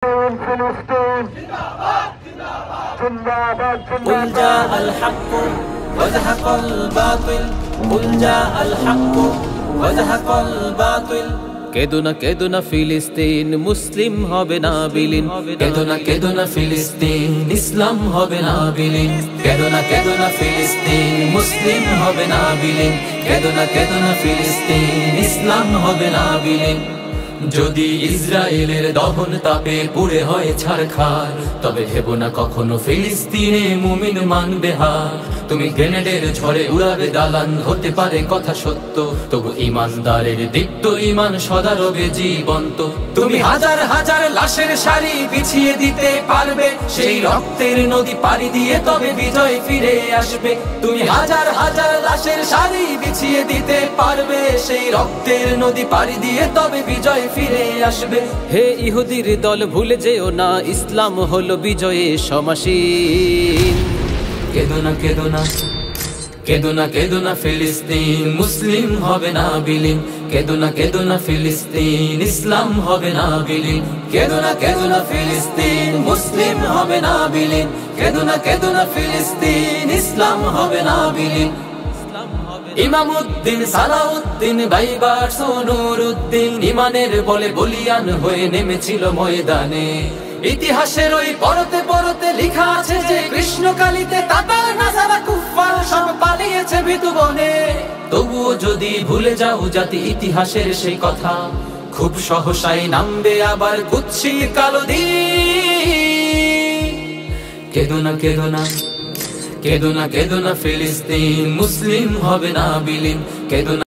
فلسطين زنداباد قل جاء الحق وزهق الباطل قل جاء الحق وزهق الباطل কেদো না ফিলিস্তিন মুসলিম হবে না বিলীন কেদো না ফিলিস্তিন ইসলাম হবে না বিলীন কেদো না ফিলিস্তিন মুসলিম হবে না বিলীন কেদো না ফিলিস্তিন ইসলাম হবে না বিলীন যদি ইসরায়েলের দহন তাপে পুড়ে হয় ছারখার তবে হেবো না কখনো ফিলিস্তিনে মুমিন মানবে হার তুমি গ্রেনেডের ঝড়ে উড়াবে দালান হতে পারে কথা সত্য তবু ইমানদারের দীপ্ত ইমান সদা রবে জীবন্ত তুমি হাজার হাজার লাশের সারি বিছিয়ে দিতে পারবে সেই রক্তের নদী পাড়ি দিয়ে তবে বিজয় ফিরে আসবে তুমি হাজার হাজার লাশের সারি বিছিয়ে দিতে পারবে সেই রক্তের নদী পাড়ি দিয়ে তবে বিজয় ফিরে আসবে হে ইহুদির দল ভুলে যেও না ইসলাম হলো বিজয়ে সমাসীন কেদো না ফিলিস্তিন মুসলিম হবে না বিলীন কেদো না ফিলিস্তিন ইসলাম হবে না বিলীন কেদো না ফিলিস্তিন মুসলিম হবে না বিলীন কেদো না ফিলিস্তিন ইসলাম হবে না বিলীন ইমামউদ্দিন সালাউদ্দিন বাইবার সোনুরউদ্দিন ইমানের বলে বলিয়ান হয়ে নেমেছিল ময়দানে ইতিহাসের ওই পরতে পরতে লেখা আছে যে কৃষ্ণকালীতে তাতার নাজারা কুফফার সব পালিয়েছে ভীতুবনে তবুও যদি ভুলে যাও জাতি ইতিহাসের সেই কথা খুব সহসাই নামবে আবার কুৎসিত কালো দিন কেদো না ফিলিস্তিন মুসলিম হবে না বিলীন